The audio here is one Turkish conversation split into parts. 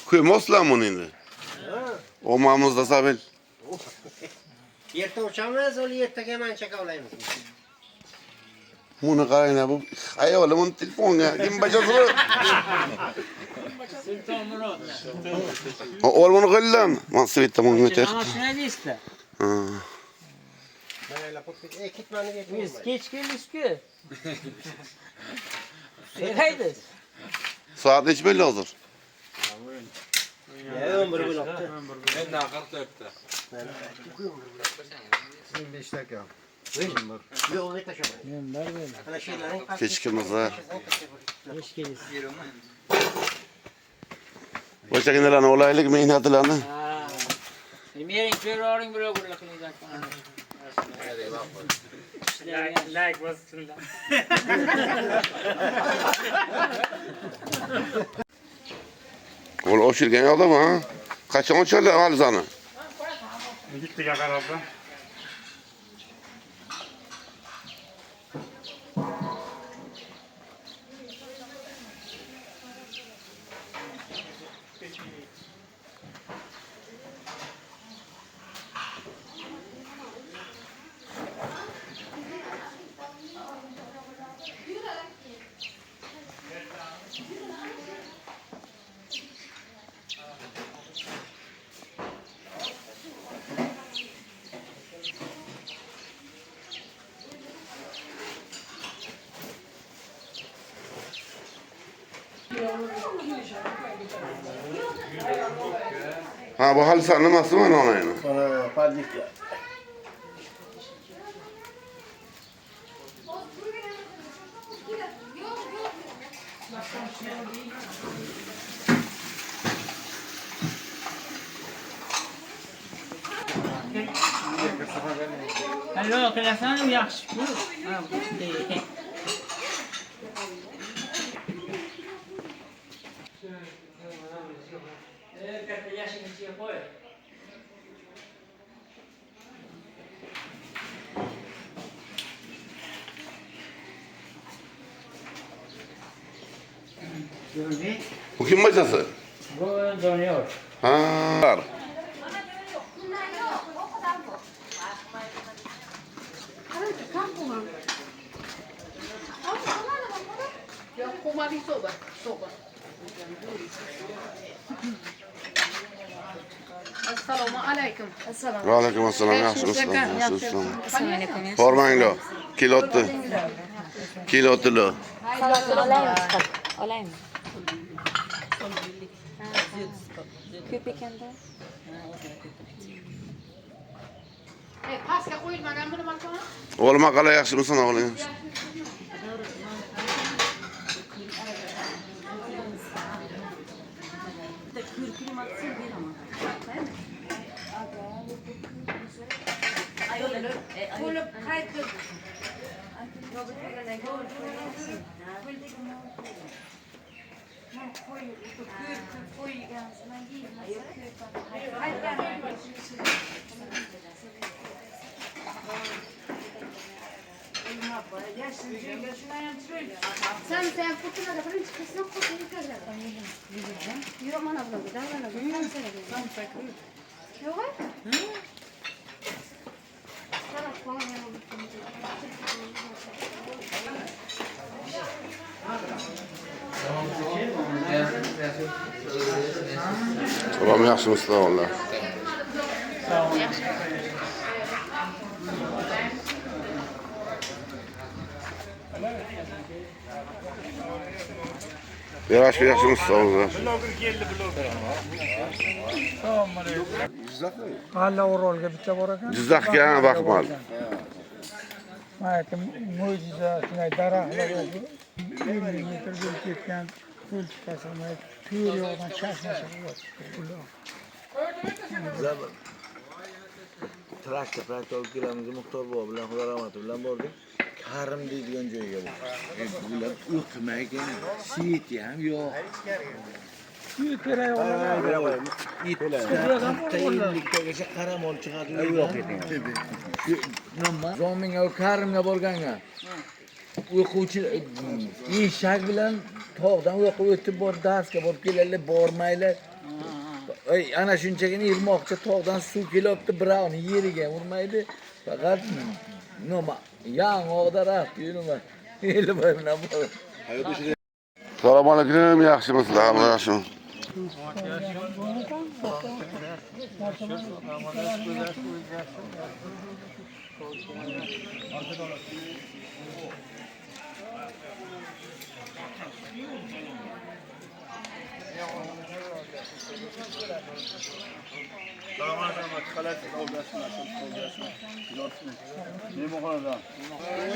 Koymoslar bunu endi. Omamızda sabil. Erta uçamiz, o'li ertaga man chaqavlaymiz. Buni qarang bu. Ayolim uni telefonga kim bachasi bu? Sulton Murod. Ol bunu qo'ylan. Men svetda bunu o'tar. Ana shunday deysiz-da. Ha. Ketmani Biz kech keldingizku. Seraydiz. Soat necha bo'ldi hozir? 11 bo'libdi. Endi 44'te. 25 dakika. Yo'q, tashaman. Men barbayman. Ana she'rlaring Kechikimizlar. Kech keldingiz. O'shaginalarni olaylik, mehnatlarni. Ha. Mering ko'roring bilan qilinglar. Like bossinlar. Ol oshirgan odam ha. Qachon ochildi g'alzani? Gittiga qarab. Ha bu hal sanılması mı ona yani? Padlikka. Hallo, qilasan yaxshi-ku. Ha, bunday. Katta yashing ichiga qo'y. Bu kim bacası? Bu Doniyor. Ha. Yok, kuma bir soba. Assalomu alaykum. Ve aleyküm assalam. Yaxshimisiz? Assalomu alaykum. Hormanglo. Kilotli. Kilotli. Olaymi? Ko'p ekanda. Pastga qo'yilmagan buni makon. Oğlum qala yaxshimisan o'g'ling? Bo'lib qaytib. Sen fırtınada birinci kısmı fırtınayı kazanır. Yok bana bunu davranır. Yok var. Tamam yaxshimisiz o'g'illar? Yaxshimisiz o'g'illar? Alla Orolga bitta bor ekan. Jizzaxga vaqtmal. Mana mo'jiza shunday daraxtlarga 20 metr bo'lib ketgan ko'l chiqasamay to'rt yoqdan chashma chiqib Traktor olib kelamiz, Muxtor bobo bilan Xudo rahmati bilan bordik. Karim deydigan joyga bordik. Bular o'qimagan, siyeti ham yo'q. Itgacha qaramol chiqadi. Yo'q ekan. Nima? Zominga Karimga borganga. O'quvchilar eshak bilan tog'dan o'qib o'tib bor darsga borib keladilar, bormaylar. Ey ana shunchagina yirmoqcha tog'dan suv kelyapti, birovni yeriga urmaydi. Faqat nima yang'oqda raxt yurma. Eli bilan bor. Assalomu alaykum, yaxshimisizlar? Yaxshimi?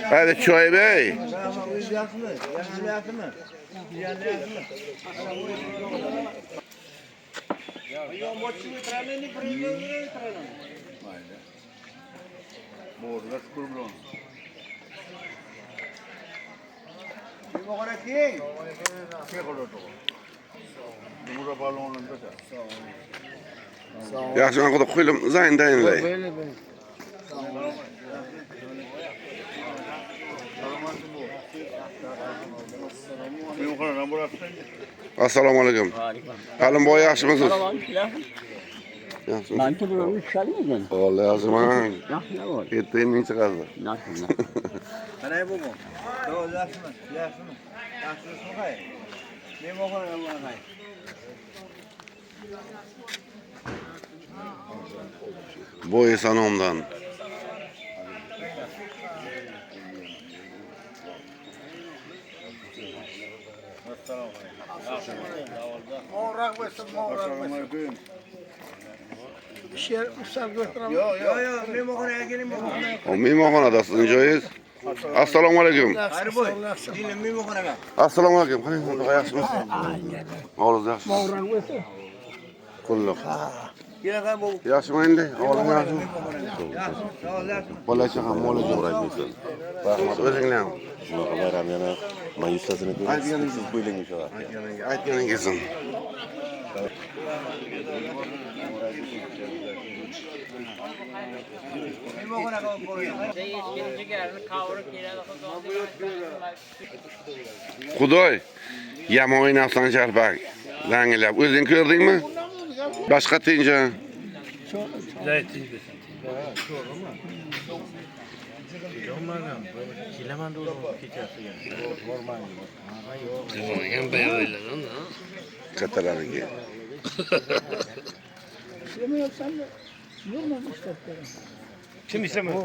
Hadi Çoy Bey. Yaxshi, men qo'yib qo'ydim, zayn tayinlay. Assalomu alaykum. Alimboy yaxshimisiz? Yaxshimi? Ben turuyorum, çalıyordun. Vallahi yaxshiman. Nasıl ne var? Erta indin chiqadi. Nasıl ne? Qanday bo'lgan? To'g'ri, yaxshimi? Yaxshimi? Yaxshimisizmi qay? Men bo'g'on bo'lgan qay. Boy sanomdan. Mo'g'roq bo'lsin, mo'g'roq bo'lsin. Sher ustab götüraman. Yo'q, men bo'g'onaga keling, men bo'g'onaga. O mehmonxonada sizning joyingiz. Assalomu alaykum. Qari bo'y. Keling, men bo'g'onaga. Assalomu alaykum. Qanday yaxshimisiz? Oğlunuz yaxshi. Moğran bo'lsa. Qulluq. Keling, qay bo'g'. Yaxshimi endi? Oğlum yaxshimi? Yaxshi, sog' yaxshimi? Bola chaqa mo'la jo'raymisan. Rahmat o'zinglar. Shunaqa bayram yana mayusasini ko'rasiz, siz bo'ylang inshaalloh. Aytganingizdan. Men bo'g'onaga olib qo'yaman. Ciğerini kavurup yine Xudoy, yomon o'ynabsan Sharpak. Langilab, o'zing ko'rdingmi? Boshqa tinja. Katalariga. Yemiyorsan da yormaz işte. Kim istemez?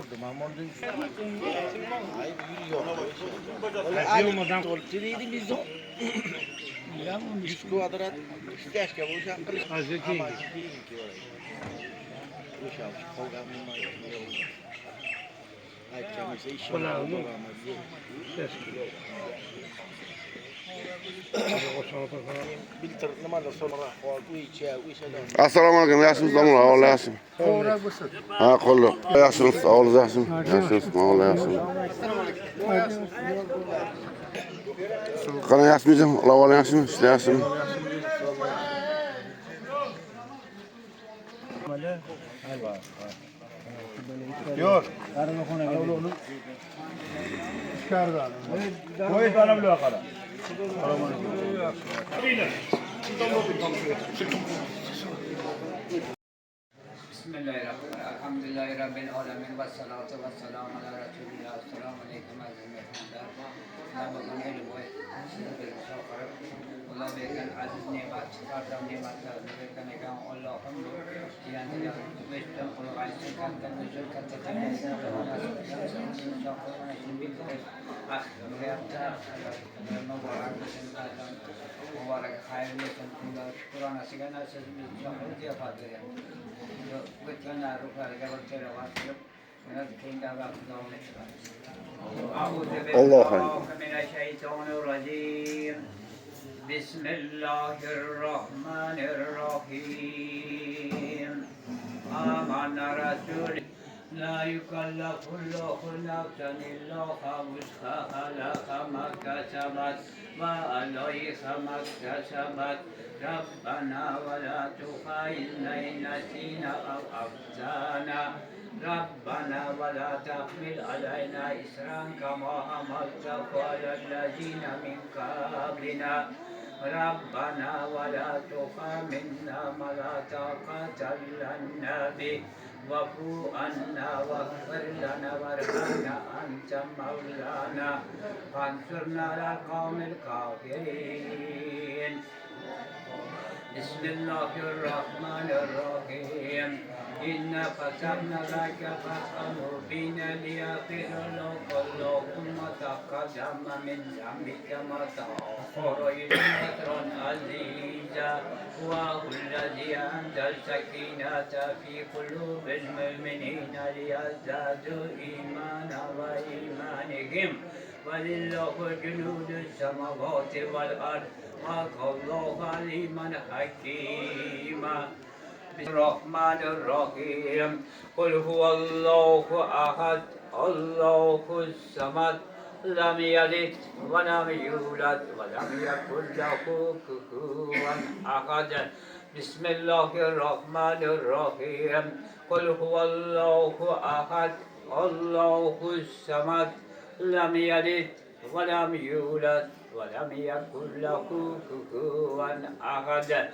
Assalomu alaykum, yaxshimisiz? Alloh yaxshi. Moğran bo'lsin. Ha, qulluq. Yaxshimisiz? Oğlunuz yaxshimi? Yaxshimisiz? Alloh yaxshi. Qani yaxshimisiz? Alloh yaxshimi? Ishlar yaxshimi? Yo'q. Qo'y bana bilan qara. Bismillahirrahmanirrahim. Elhamdülillahi Rabbil alemin. Ve salatu ve selamu ala Resulillah. Esselamu aleyküm aziz mehmanlar. Nabıkan eli boy. Sizi bir sokarıp. Allah beyken aziz nimet. Çıkartan nimetlerini beyken eken Allah'ım. Diyanı veçten kulu aysin kantan nüzul katteten esin. Hayatta mübarek olsun. Mübarek hayırlı olsun. Kur'an'a sigana sözümüz çok diye fazla yani. Allah من الشيطان الرجيم بسم الله الرحمن الرحيم آمن رسول لا يكلف الله نفسا إلا وسعها لها ما كسبت وعليها ما اكتسبت ربنا ولا تؤاخذنا إن نسينا أو أخطأنا ربنا ولا تحمل علينا إصرا كما حملته على الذين من قبلنا ربنا ولا تحملنا ما لا طاقة لنا به واعف عنا واغفر لنا وارحمنا أنت مولانا فانصرنا على القوم الكافرين بسم الله الرحمن الرحيم إنا فتحنا لك فتحا مبينا ليغفر لك اللهم تقدم من ذنبك ما تأخر نصرا عزيزا وهو الذي أنزل السكينة في قلوب المؤمنين ليزدادوا إيمانا وإيمانهم ولله جنود السماوات والأرض الله عليما حكيما بسم الرحمن الرحيم قل هو الله أحد الله الصمد لم يلد ولم يولد ولم يكن له كفوا أحد بسم الله الرحمن الرحيم قل هو الله أحد الله الصمد لم يلد ولم يولد ولم يكن له كفوا أحد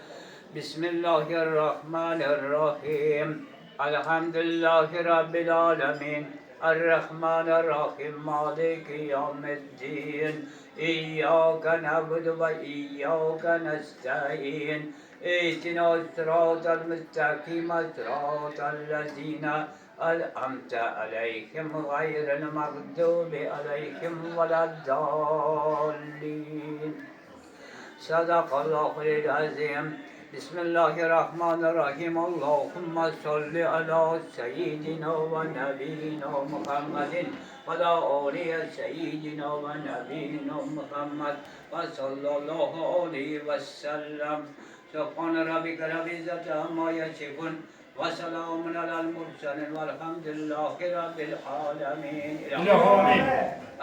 بسم الله الرحمن الرحيم الحمد لله رب العالمين الرحمن الرحيم مالك يوم الدين إياك نعبد وإياك نستعين اهدنا الصراط المستقيم صراط الذين أنعمت عليهم غير المغضوب عليهم ولا الضالين صدق الله العظيم بسم الله الرحمن الرحيم اللهم صل على سيدنا ونبينا محمد وعلى آل سيدنا ونبينا محمد وصلى الله عليه وسلم سبحان ربك رب العزة عما يصفون وسلام على المرسلين والحمد لله رب العالمين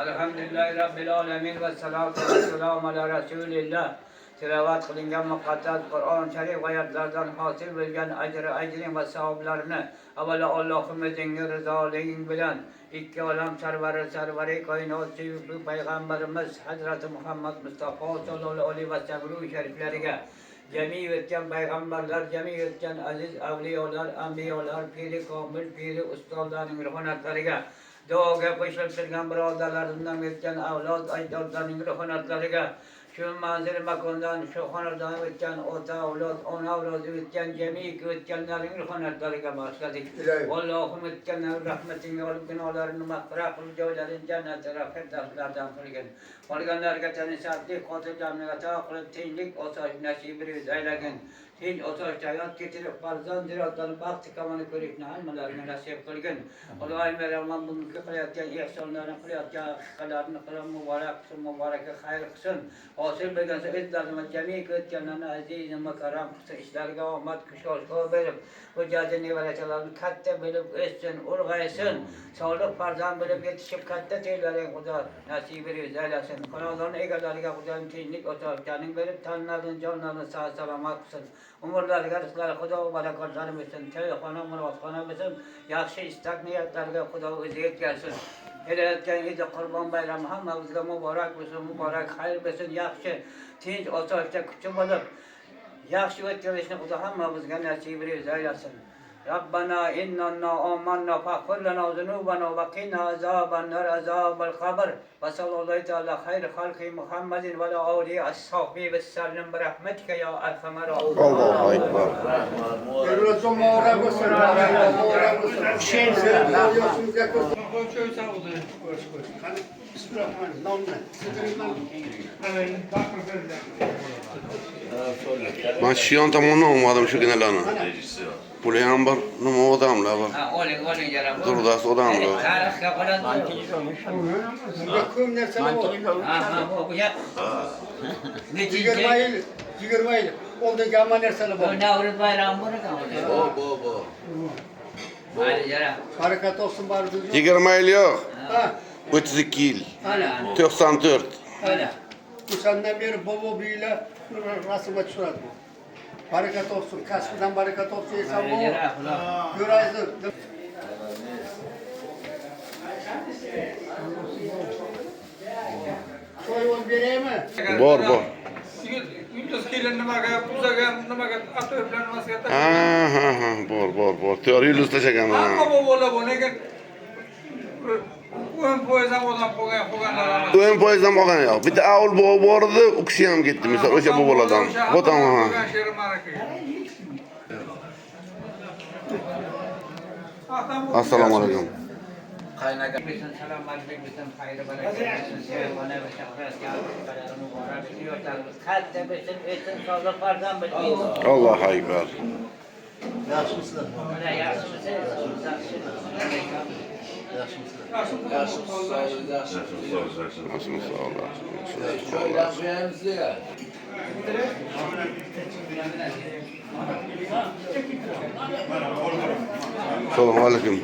الحمد لله رب العالمين والصلاة والسلام على رسول الله tilavat qilingan muqaddas Qur'on Sharif oyatlardan hosil bo'lgan ajrin va savoblarini avvalo Allohimizning rizoliging bilan ikki olam sarvari koinot suyukli payg'ambarimiz Hazrati Muhammad Mustafa sallallohu alayhi vasallam shariflariga jami o'tgan payg'ambarlar, jami o'tgan aziz avliyolar, anbiyolar, piri komil, piri ustozlarning ruhonatlariga duoga qo'shilib turgan birodarlarimdan o'tgan avlod ajdodlarning ruhonatlariga şu manzil makondan, şu xonadon o'tgan ota avlod, ona avlodi o'tgan jamiki o'tganlarning ruhonatlariga bag'ishladik. Allohim o'tganlar rahmatingga olib gunohlarini mag'firat qilib joylarini jannatlar firdavslardan qilgin. Qolganlarga tanishatlik, xotirjamlik ato qilib tinchlik, osoyish nasibini aylagin. Tinch osoyish hayot kechirib farzand ziyoratini baxti kamoni ko'rishni hammalarga nasib qilgin. Allohim rahman bunga qilayotgan ihsonlarni, qilayotgan haqiqatlarni qilib muborak qilsin, muboraka xayr qilsin. Hosil bo'lgan saidlarni jamiki o'tganlarni aziz mukarram qilsin, ishlariga omad kushoshlik berib, hujjatli nevarachalarni katta bo'lib o'ssin, ulg'aysin, solih farzand bo'lib yetishib katta to'ylarga Xudo nasibini aylasin. Xonadon egalariga Xudoning tinchlik, osoyishtalik berib, tanlarini, jonlarini sog' salomat qilsin. Umrlariga rizqlari Xudo barakotlarini bersin. To'yxona, murodxona bo'lsin. Yaxshi istak niyatlarga Xudo o'zi yetkazsin. Kelayotgan Eid Qurbon bayrami hammamizga muborak bo'lsin, muborak xayr bo'lsin, yaxshi, tinch, osoyishta kuchi bo'lib, yaxshi o'tkazishni Xudo hammamizga nasibini aylasin. Rabbana innana amanna faghfir lana zunubana va qina azaban nar azabal qabr va sallallahu ala xayr xalqi Muhammadin va ala alihi ashabi ve sellem bi rahmetika ya erhamer rahimin. Allahu ekber. Ben Şiyan tamamını olmadım şu genelini. Buraya var, numara adamlar var. Olin yaram. Durdas adamlar var. Tarixga qoladi. Bu ya. Nechinchi? 20 yil. Oldu yomon narsalar bor. Navro'z bayrami bor ekan. Bo. Mayli yaram. Barakat olsun bari. 20 yıl yok. Ha, 32 yıl. Ana. 94. Öyle. bu senden beri baba büyüyle rasıma çıradı bu. Barakat olsun, kasbından barakat olsun. İnsan Mayli bu. yaram. Göraydı. Soy ol vereyim mi? Bor. yili nimaga, buzaga, nimaga, atıyor bilan nimasiga Ha, bor. To'g'ri yulduz tashagan. hamma bu bola bu, lekin o'yin poyezdan odam qo'yganlar. O'yin poyezddan olgan yo'q. Bitta avul bor edi, u kishi ham ketdi. Misol o'sha bu boladan. Xo'tam ha. She'r marakaga. Assalomu alaykum. Qaynaga bütün selamlarımız, bütün hayırlı bereketler, sevgine ve şahsiyetler, mübarek diyorlarımız. Kalpte bütün sağlık vardan bilmeyiz. Allohu akbar. Yaxshimisizlar? Mana yaxshimisiz? Nasılsınız? Sağ olun. Assalomu alaykum.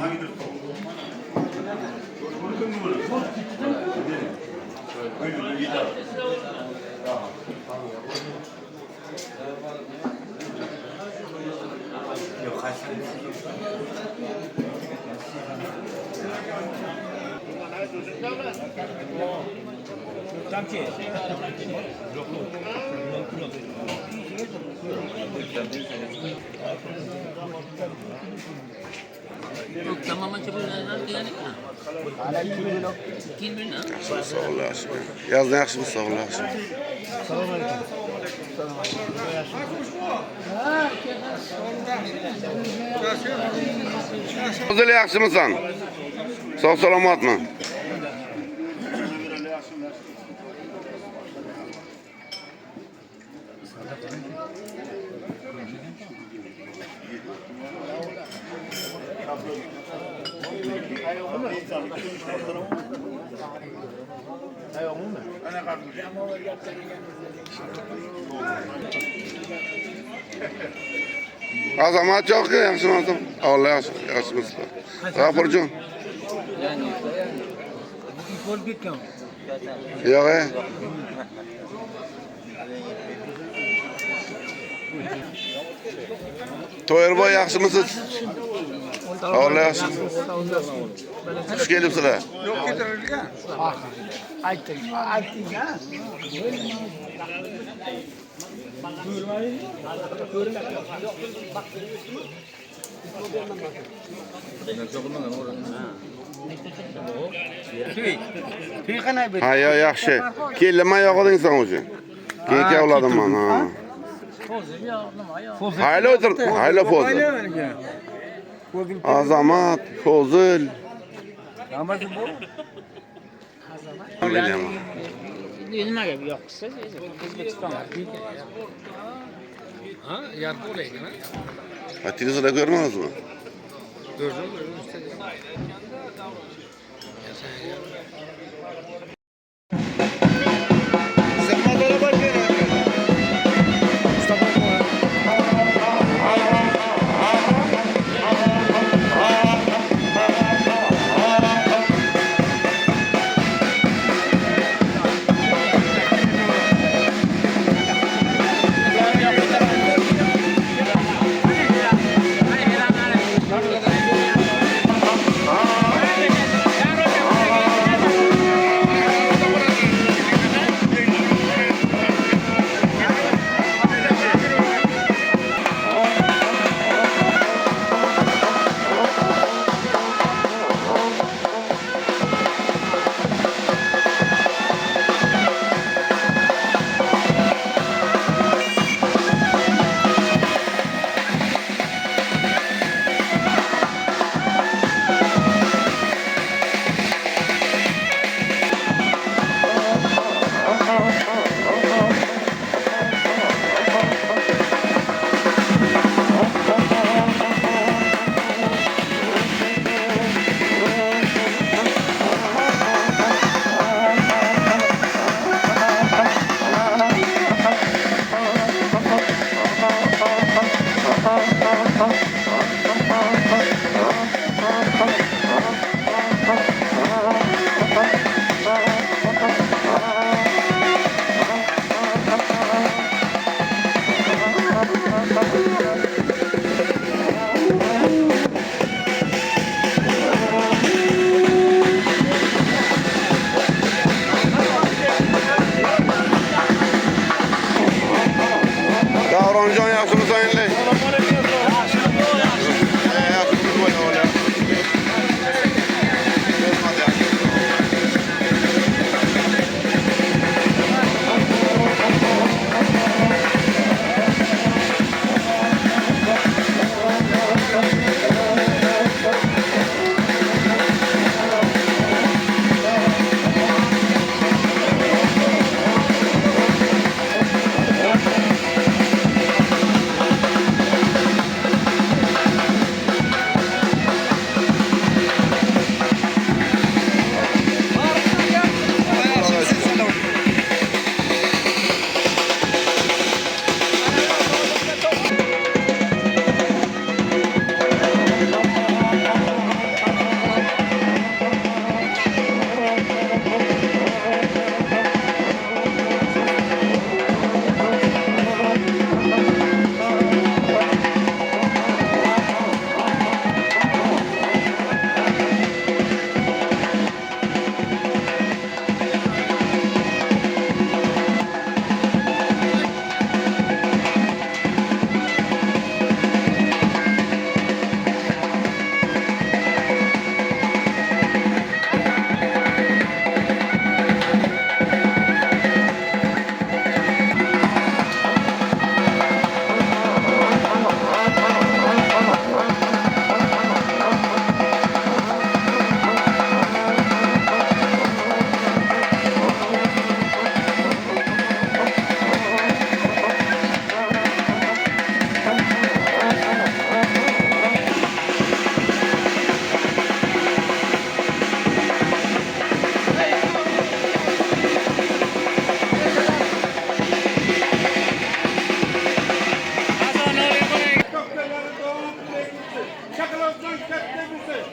Sağ olasın. Yazdan yaxshimisiz? Sağ olasın. O'zil yaxshimisan? Sog' salomatmi? Azamat çok yaxshimisizlar? Allah yaxshimisizlar? G'afurjon. Yo'q. To'yirboy yaxshimisiz? Allah yaxshi. Xush kelibsizlar. Yok getirilgan. Ayting ha. Ha, yaxshi. Kelma yo'qding sen o'zi. Keyin kavladim men. Ha. Haylo o'tir. Haylo Fozil. Azamat, Fozil. Namazı bu. Nimaga yoqsiz? O'zbekistonga. Ha, yardım olayım ha. Ha, televizorda ko'rmadingizmi? Gördüm. Nasılsınız Sayın Bey? Hayatımız böyle öyle.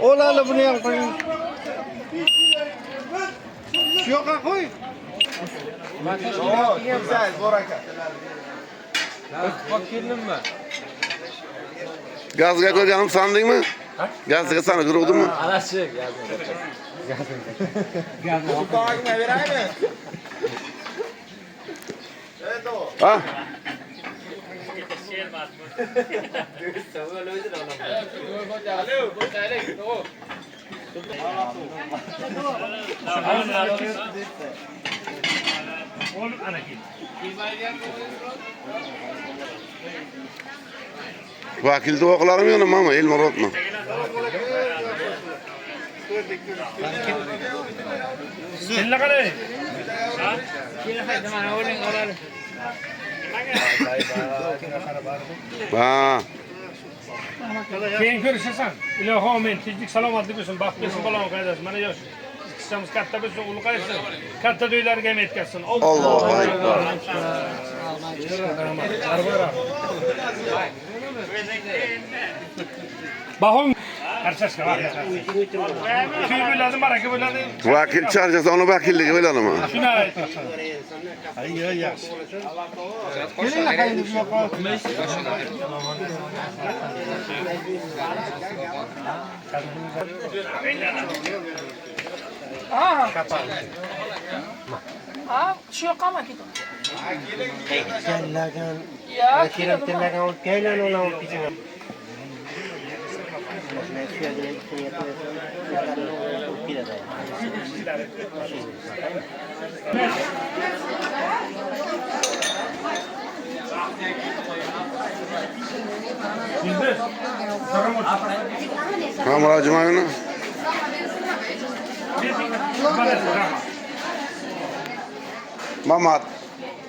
Oğlanı bunu yapmayın. Yok koy. Oo, güzel, boraka. Gazga koyganım sandın mı? Gazga sana kırıldı mı? Anası Bağırma vereyim mi? Evet o. Ha? Vakil de okularım yanım ama ilmi rotma. Ha. Keyin görüşürsen. İlahi men tezlik salomatlik olsun. Baxtbesin balon qaydasın. Mana yosh. Qisamiz katta bo'lsin, ulqaysin. Katta to'ylarga ham yetkazsin. Allahu akbar. Bahon archashka vaqt. To'y bo'ladi, maraka bo'ladi. Vakil çarşısı onu vakilligi bilen ama. Shuni ayt. Şu yok ama gidiyor. Kamera cümayını. Mamat.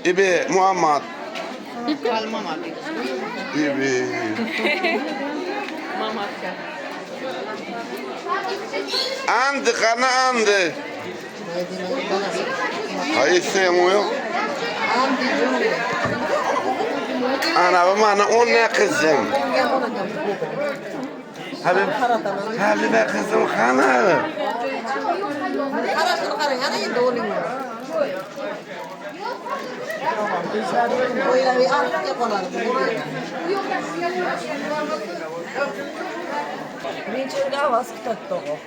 İbi Muhammed. İbi. Andı kana andı. Hayır istemiyor. Ana bana o ne kızım? Habibe kızım kana.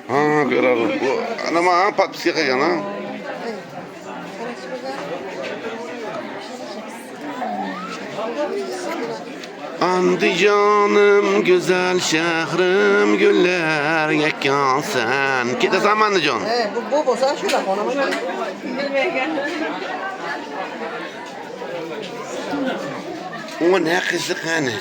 Ha, görürüm. Ana ma patpisi kayana. Andijonim güzel şehrim güller yakkan sen. Ketasan Andijon. Bu bo'lsa shular xonaman. O ne qiziq qani.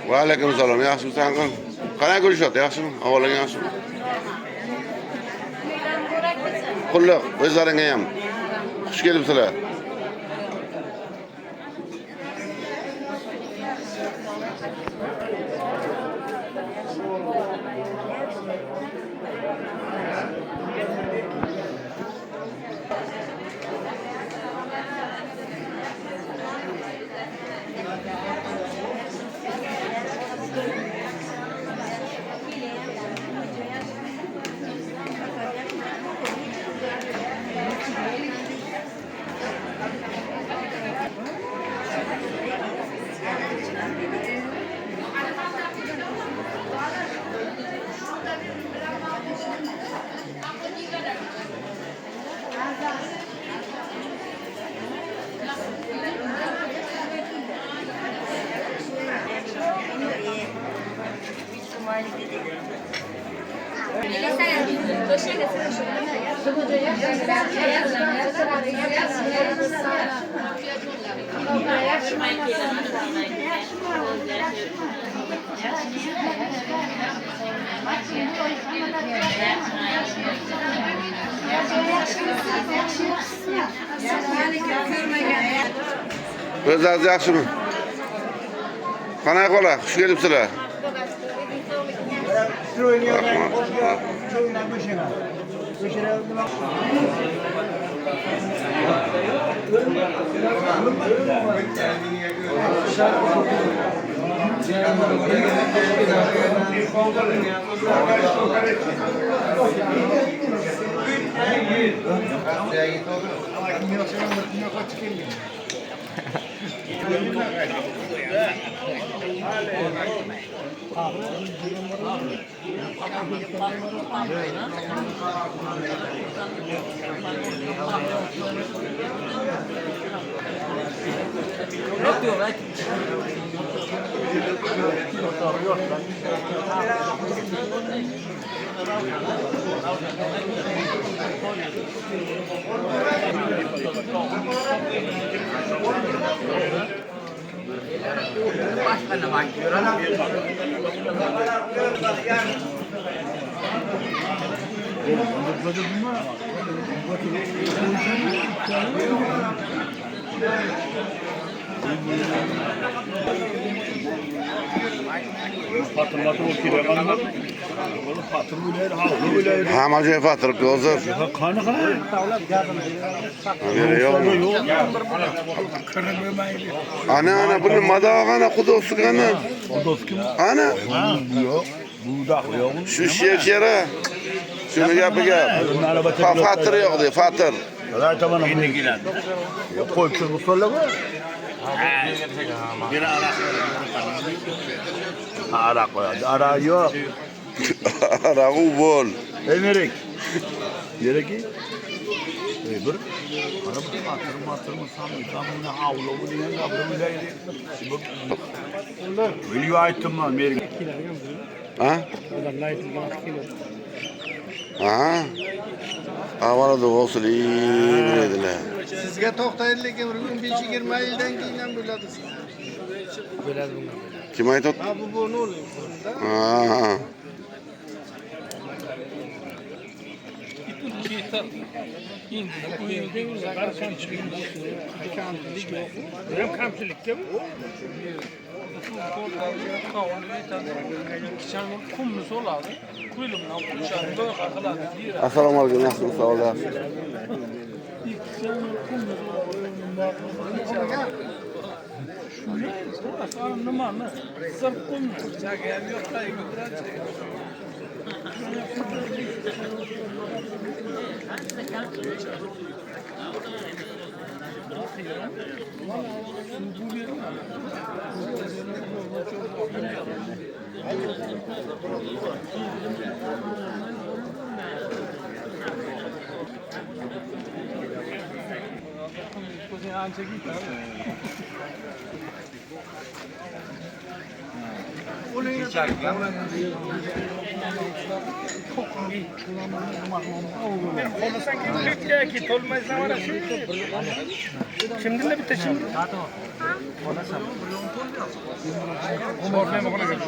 Va alaykum salom. Yaxshimisan qan? Qanday ko'rishyapti? Yaxshimi? Ahvoling yaxshimi? Qulluq, o'zlaringga ham. Xush kelibsizlar. O'zlaringiz yaxshimi? Qanday qo'la? Xush kelibsizlar. Hamma joy fatirib hozir. Ana buni madog'ana xudosigana. Ana. Shu shekera. Shuni gapiga. Fatir yo'q deydi, fatir. Qo'yib musollaga. Arak qo'yadi. Arak yo'q. Arag'u bol. Emerik. Yereki? Bir. Ana bu matırımı samını havlu bu diyen kapımı deydi. Biliyor aytım ben Emerik. Ha? Ha? Avvalda olsun iyi dediler. Sizga to'xtaydigan bir 15-20 yildan keyin ham bo'ladi. Kim aytadi? Ha bu ne oluyor? Ha. Assalomu alaykum, yaxshimisiz? Sog' bo'ling. Konuşsan ki lütfen ki tolmaz ne var ya? Şimdi de bitti şimdi. Ortaya mı konuşuyor?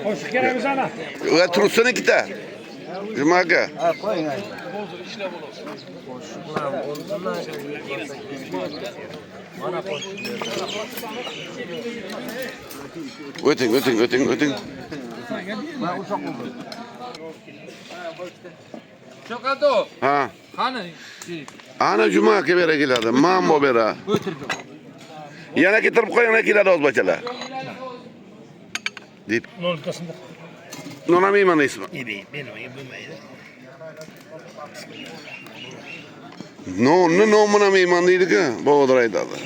Hoş geldiniz ana. Ulan tursana kita. Cumaga. Ötün. Çok adı. Ha. Hani? Ana cuma kebere geladi. Mambo bera. Yana getirip koy yana geladi oz bacala. Deyip. Nol kasında. Nona mıyman ismi? Benim yapılmaydı. No muna mıyman değildi ki. Boğduraydı adı.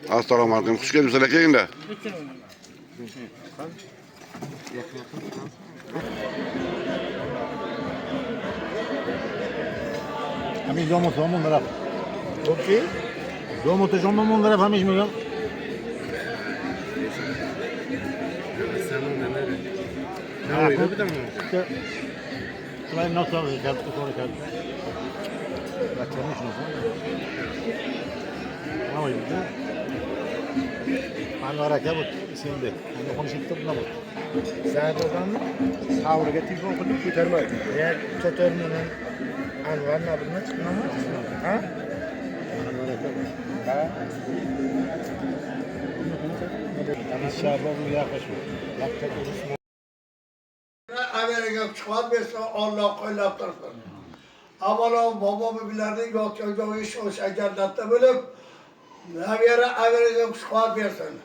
Assalamu alaikum. Hoş geldiniz. Selekeyim de. Hamiz zomo taraf. Okey. Zomo taraf hamiz mi? Try not to help before help. That's what How are you? Allora che avut sende. Hanno konuşup da bu. Sen oradan sahur getirip okuduk bitirme. Ya çocuğun Anvar ne bilmez çıkmama. Ha? Ha? İnşallah bu yaklaşıyor. Yapacak olursun. Amerika çıkar verse Allah koyup dursun. Avvalo babamı bilerdi yok çocuğu iş o şekerdatta bölüp Naviyara Amerika çıkar versin.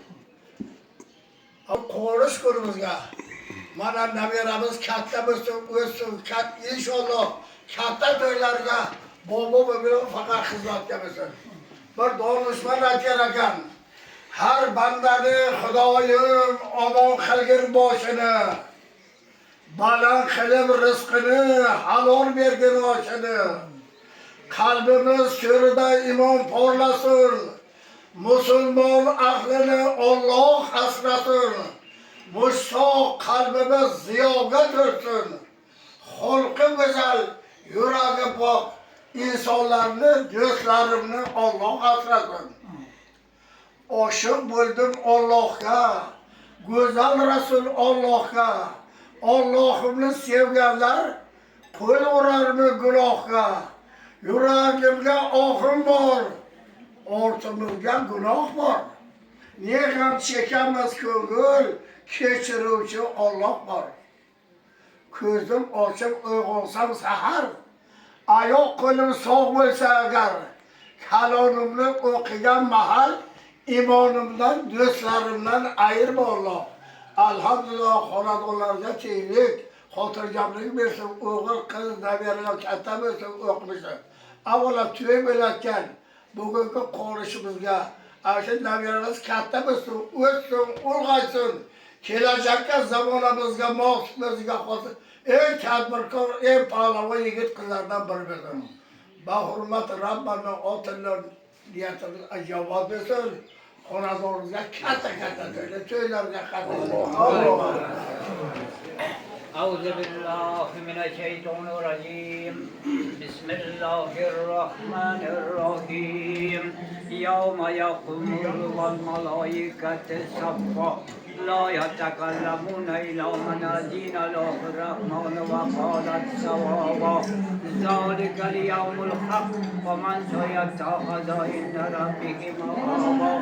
Konuş kurumuzga. Mana naviyaramız katta ölsün, inşallah katta toylarga babamı bilen fakat hizmet yapsın. Bir donuşman açarakan her bandanı Xudoyim omon qilgin boshini. Baland qilib rizqini, halol bergin oshini. Qalbimiz ko'rida iymon porlasin. Musulmon ahlini Alloh asrasin. Mushtoq qalbimiz ziyoga to'lsin. Xulqi go'zal, yuragi pok, insonlarni, do'stlarimni Alloh asrasin. Oshiq bo'ldim Allohga, go'zal Rasul Allohga. Allohimni sevganlar qo'l urarmi gunohga. Yuragimga ohim bor, ortimizga gunoh bor. Ne g'am chekamiz ko'ngil, kechiruvchi Alloh bor. Ko'zim ochib uyg'onsam sahar, oyoq qo'lim sog' bo'lsa agar, kalomimni o'qigan mahal imonimdan, do'stlarimdan ayirma Alloh. Alhamdulillah xonadonlarga keyinlik, xotirjamlik bersin, o'g'il, qiz, nabiralar katta bo'lsin, o'qimisin. Avvalo to'y bo'layotgan bugungi qo'nishimizga, shu nabiralarimiz katta bo'lsin, o'ssin, ulg'aysin. Kelajakka zamonamizga, maqsadimizga xosir, eng tadbirkor, eng pahlavon yigit qizlardan biri bo'lsin. Bahurmat Rabbani otillar niyatimiz javob bersin. Xonadonimizga katta to'ylarga qatnashsin. أعوذ بالله من الشيطان الرجيم بسم الله الرحمن الرحيم يوم يقوم والملائكة صفا لا يتكلمون إلا من أذن له الرحمن وقالت صوابا ذلك اليوم الحق ومن سيتخذ عند ربه مآبا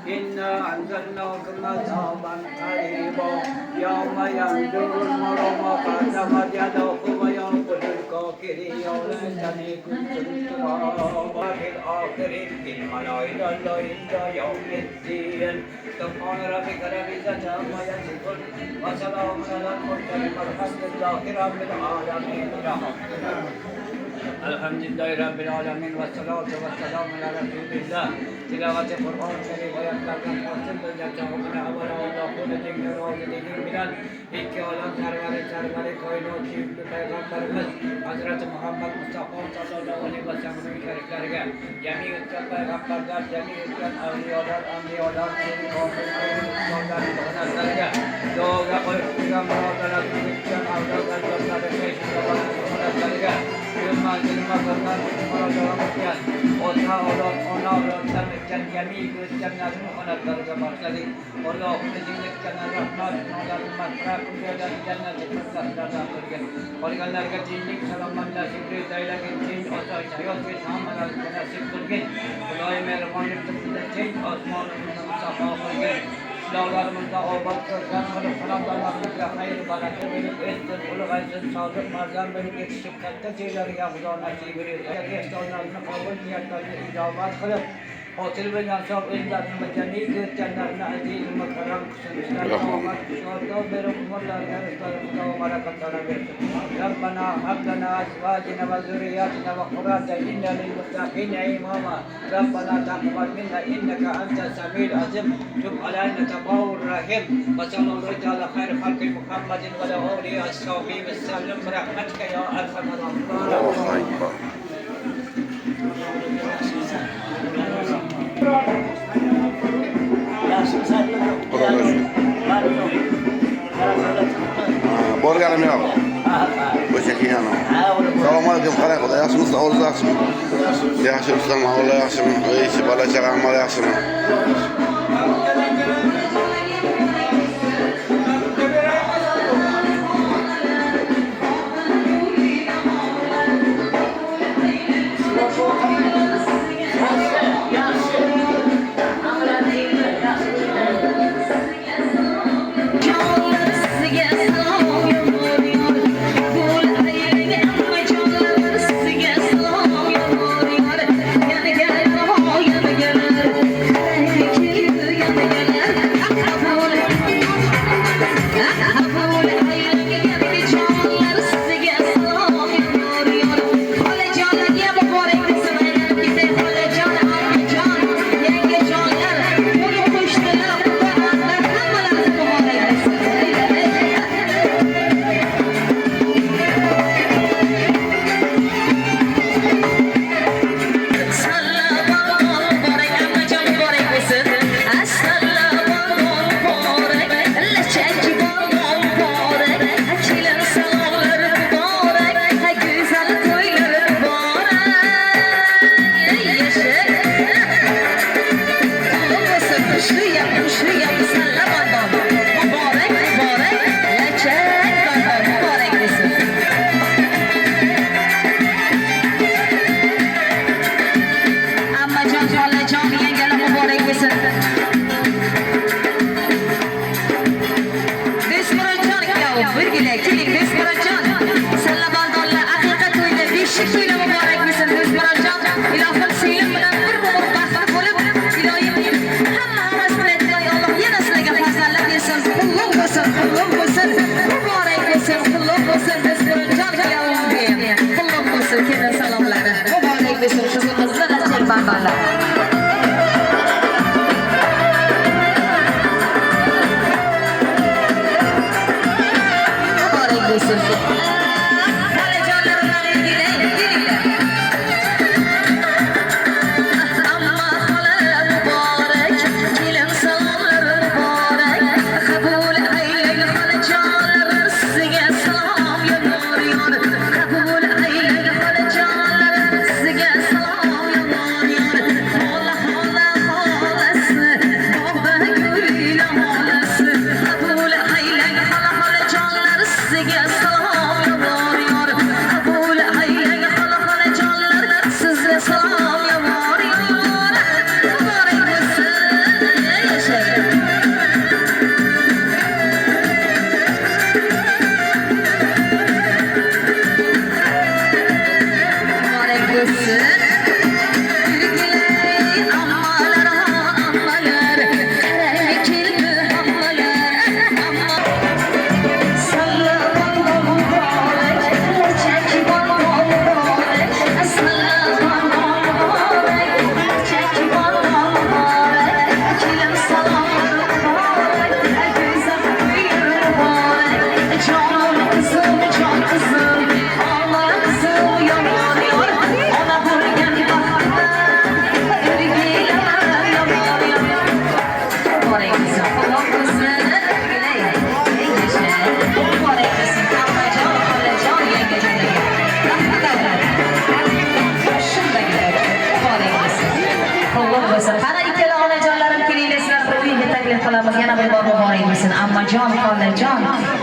إنا أنزلناكم عذابا قريبا يوم ينظر المرء ما قدمت يداه ويقول الكافر يا ليتني كنت ترابا في الآخرين الملائكة عند يوم الدين سبحان ربك رب العزة عما يصفون وسلام على المرسلين والحمد لله رب العالمين الحمد لله رب العالمين والصلاة والسلام على رسول الله تلاوة القرآن الكريم ويتلقى المرسل يتعبنا ولا أقول ذكر وذكر بلاد İki olan serveri koyduğu çiftli peygamberimiz Hazreti Muhammed Mustafa sallallahu aleyhi ve sellem'in şeriflerine cemi ülken peygamberler, cemi ülken avliyalar, anliyalar, seni konfirmayın, sonlar, sonlarlarına doğuda koyuşturan muhabbara, ülken avliyalar, sonları peşinde olan sonlarlarına yılmaz onlar, muhabbara ona olan temizken cemi ülkenlerin onlarlarına başladık. Allah'ın cennetten rahmat, onların makra, kucadan cennet fırsatlardan kırgın. Organlarga cinlik salamanda şükür daylagan cin osa hayot ve samalar nasip kılgın. Xudoy mehrimonlik tufida cin osmonimizda musafo qilgin. Silahlarımızda obat ko'rgan qilib xonadonlarimizga xayr baraka berib o'tsin, ulug'aysin, sodiq farzand bo'lib yetishib katta joylarga Xudo nasib etsin. Ehtiyojlarni qabul niyatlarni ijobat qilib Otil ve yansab özlerini ve cemil göğütkenlerini aziz mukarram kısımızdan olmak şuurda beri umurlarına rızlarımıza ve barakatlara versin. Rabbana hablana azvacina ve zürriyatina ve kurata inna lil muttaqine imama. Rabbana taqabbal minna inneka ente semil azim. Tub alayna tabawur rahim. Ve sallallahu teala hayr halki Muhammedin ve lehuri as-sahbi ve sellem rahmetke ya erhamer rahman. Borganim yok. Bu şekilde yani. Selamun aleyküm. Qalay Xudo yaxshimisiz? O'zingiz yaxshimi? Yaxshimisiz? Alloh yaxshimi? Ishi bola chaqam bola yaxshimi?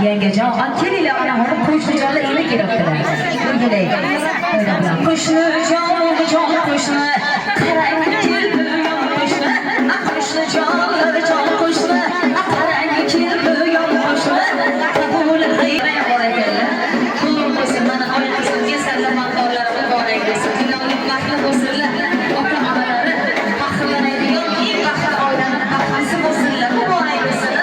yengejon. Kelinglar ana hozir qo'shnijonlar endi kelibdilar. O'rgilaylik. Qo'shnijon, qo'shni. Qarang keldi yon qo'shni. Qo'shnijonlar jon qo'shni. Qarang keldi yon qo'shni. Qabul hayra bor ekanlar. Qulluq bo'lsin, mana oilangizga salomatliklarini bor aylasin. Dunyolik baxtli bo'lsinlar. Ota-onalari faxrlanadigan eng baxtli oilaning aqasi bo'lsinlar. Bor aylasin.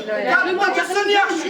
Yeah.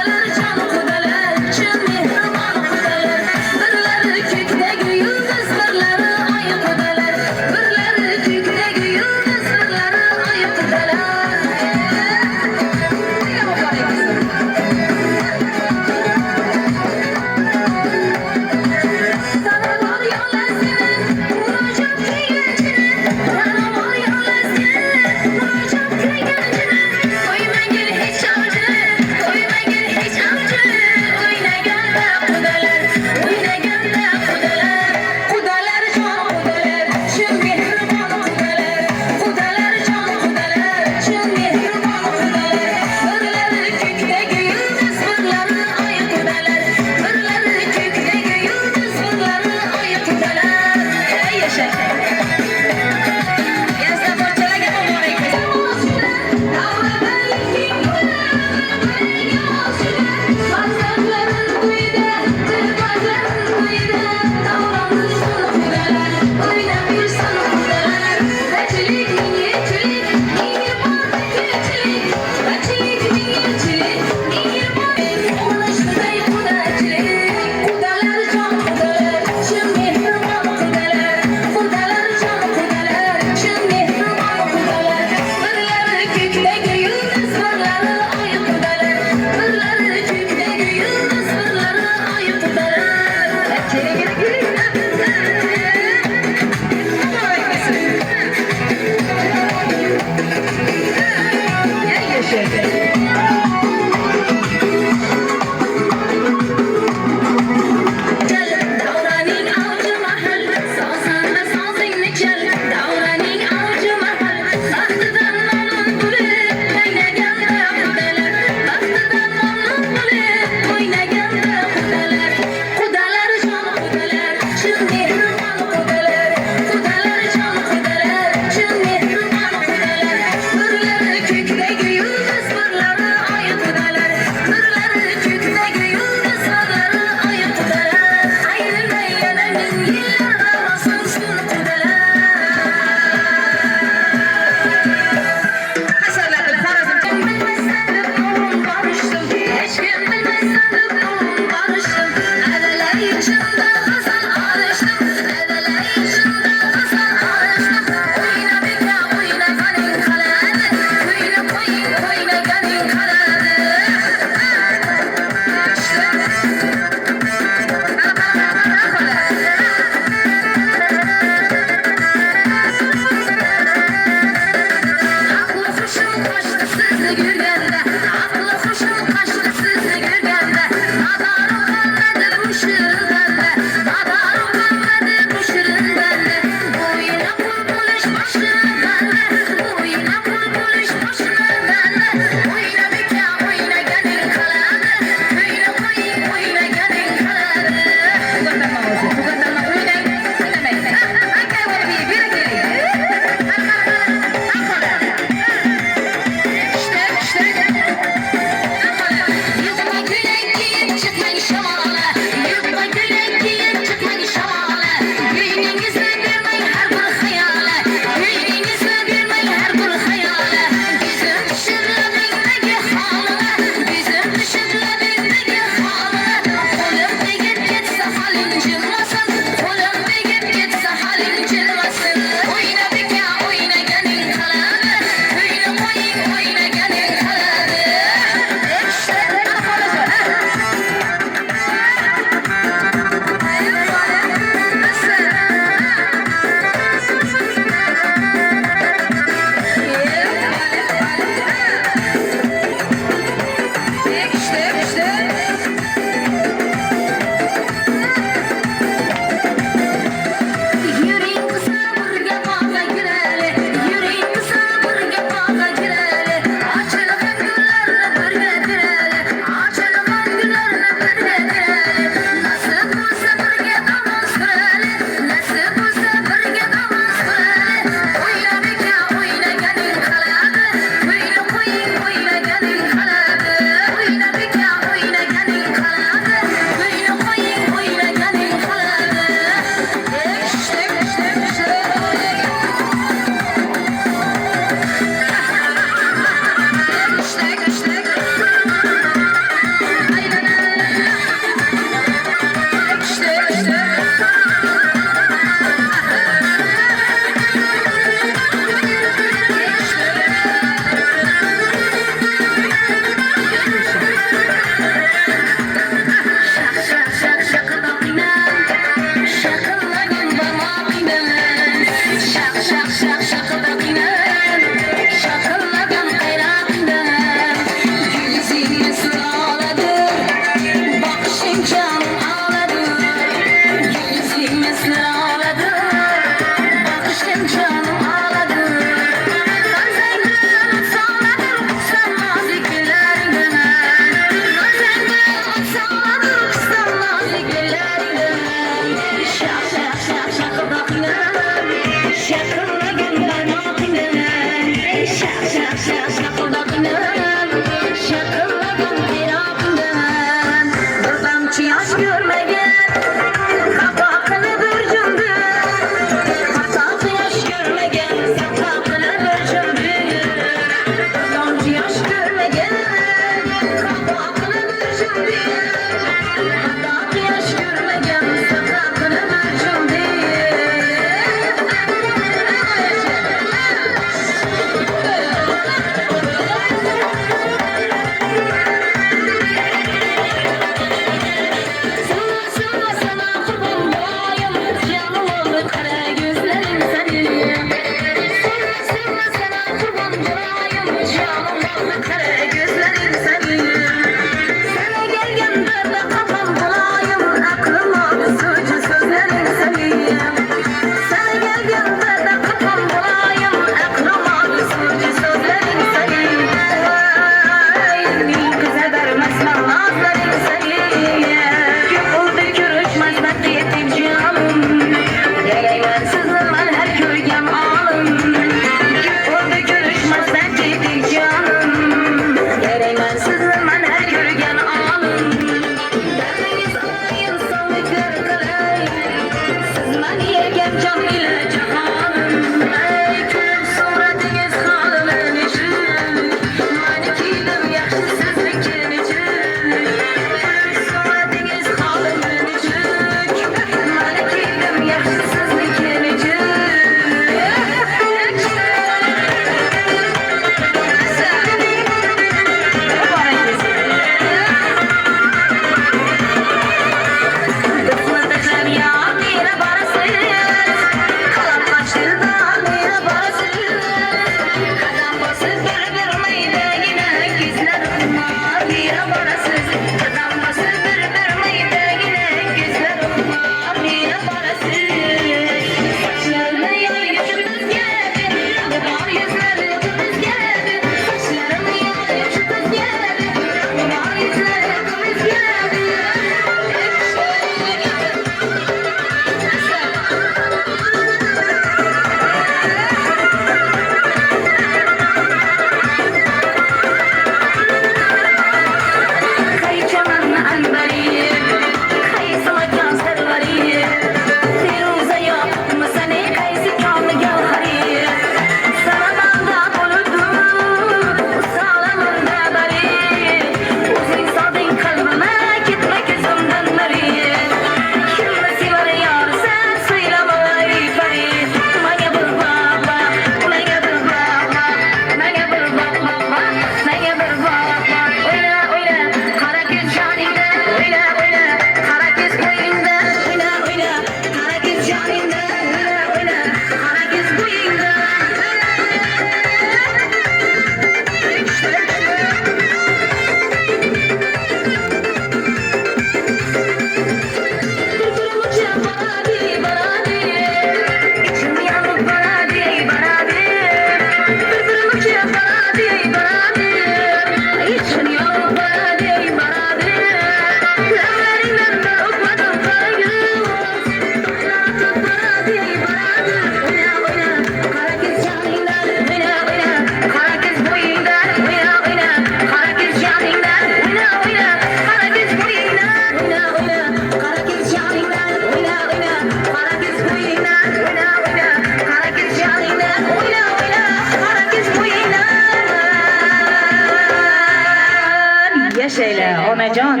onajon,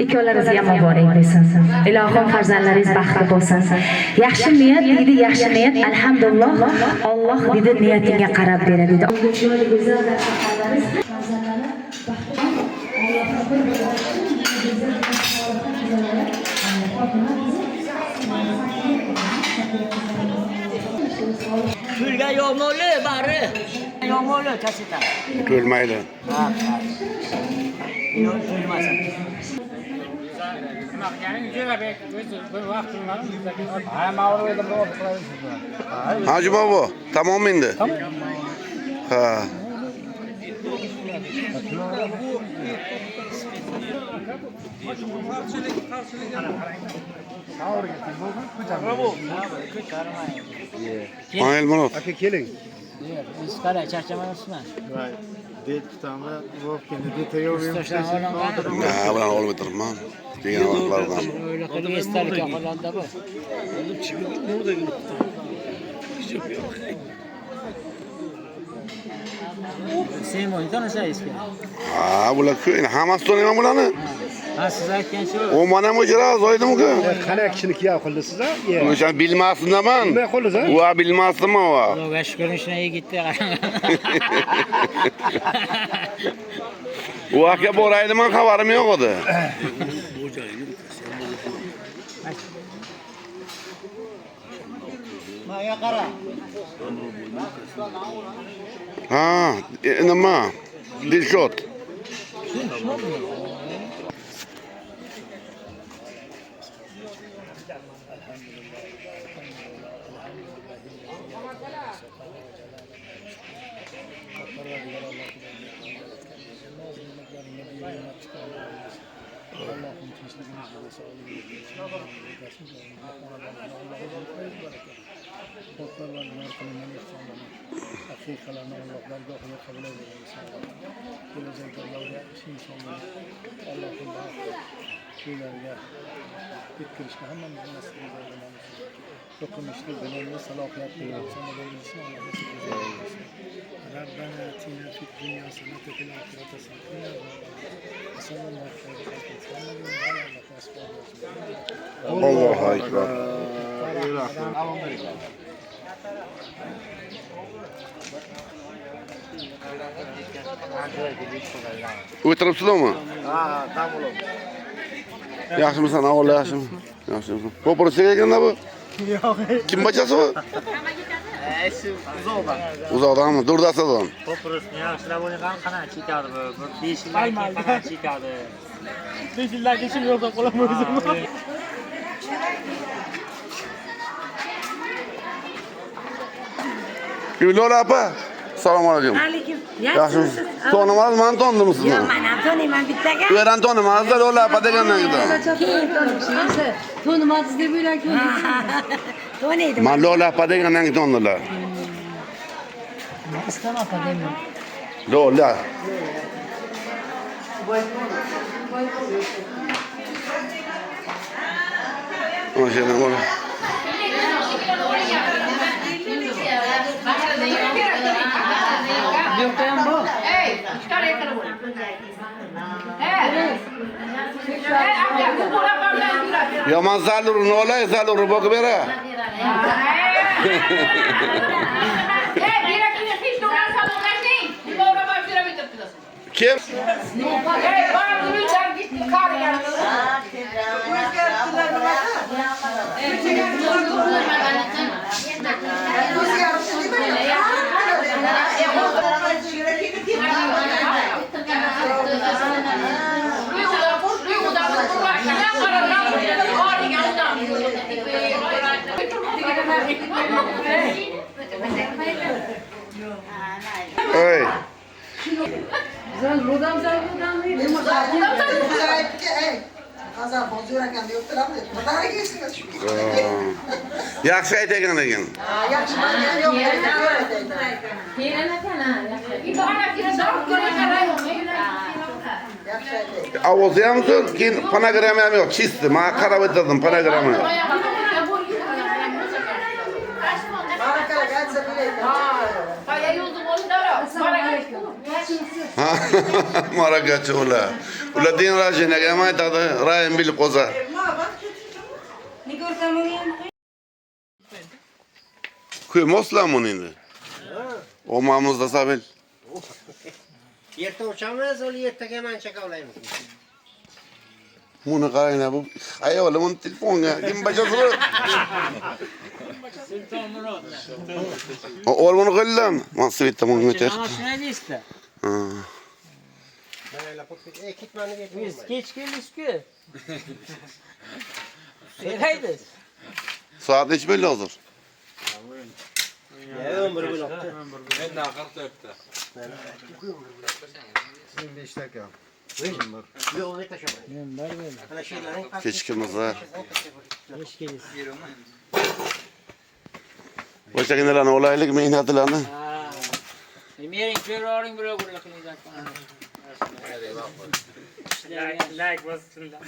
ikkovlaringizga muborak bo'lsin. Ilohim farzandlaringiz baxtli bo'lsin. Yaxshi niyat deydi, yaxshi niyat, alhamdulillah. Alloh dedi niyatingga qarab beradi dedi. Gulga yomoli bari. Yomoli kaseta. Ko'rmaydi. Hacı baba, tamam indi. Tamam. Ha. Ayel Murat. Aka keling. Biz qara charchamayapsizmi? Voy, det tutamda vaqtini detayor Ha, bularni olib o'tiribman. Degan vaqtlardan. O'ylaqada esdalik qolganda bu. Sen buni tanishaysiz. Ha, bular ko'yni hammasi taniyman bularni. Ha, siz aytgancha O mana mujra zoydimku. qana kishini kiya qildisiz a? O'sha bilmasdimman. Bilmay qo'ldingiz a? Va bilmasdim va. Xudoga shukr shunday yigitga U aka boraydiman xabarim yo'q edi. Maya qara. Ha, nima? Dilshod. Bitkirishni hammamiz nasib etamiz. Dokunishni bilimli salohiyatli insonlar bo'lishini Alloh nasib etsin. Rabbana atina fid dunya hasanatan wa fil akhirati hasanatan Allohu akbar. O'tiribsizlarmi? Ha, tam bo'lib. Yaxshimisan, avval yaxshimi? Yaxshimisan. Qo'pirsiz ekanda bu? Yo'q. Kim bachasi bu? Shu uzoqdan. Uzoqdanmi? Durdasadan. To'prisni yaxshilab o'ynagan qana chekadi bu. 5 yildan qana chekadi. 5 yildan keyin yo'lda qolaman o'zim. Lola apa? Assalomu alaykum. Aleyküm. Yaxshimisiz? Tanimasiz, meni tanidimi sizni? Yo'q, men ham taniyman bittaga. Bu yerdan tanimasizlar, Lola apa degandan keyin. Keyin tanishamiz. Tanimasiz deb o'ylangan. Taniydim. Men Lola apa degandan keyin tanidilar. Aslan opa deyman. Lola. O'shani bo'la. Yaman zalur, Lola zalur bakıp bera. Kim? Hey. Yaxshi aytgan ekan. Ovozi ham zo'r, keyin fonogramma ham yo'q, chisti. Men qarab o'tirdim, fonogramma yo'q. Marakachi ular. Ular din rajinaga ham aytadi, rayim bilib qo'za. Ko'ymoslarmi endi? Omamizda sabil. Erta uçamiz, o'li ertaga manchaka olaymiz. Buni qaranglar, bu ayolim uni telefonga kim bajasi? Ol buni qo'ylan. Men svetta bunga ter. Soat nechi bo'ldi hozir? Kechkimizda. O'shaginalarni olaylik, mehnatlarni. Mering ko'roring biroq like bossinlar.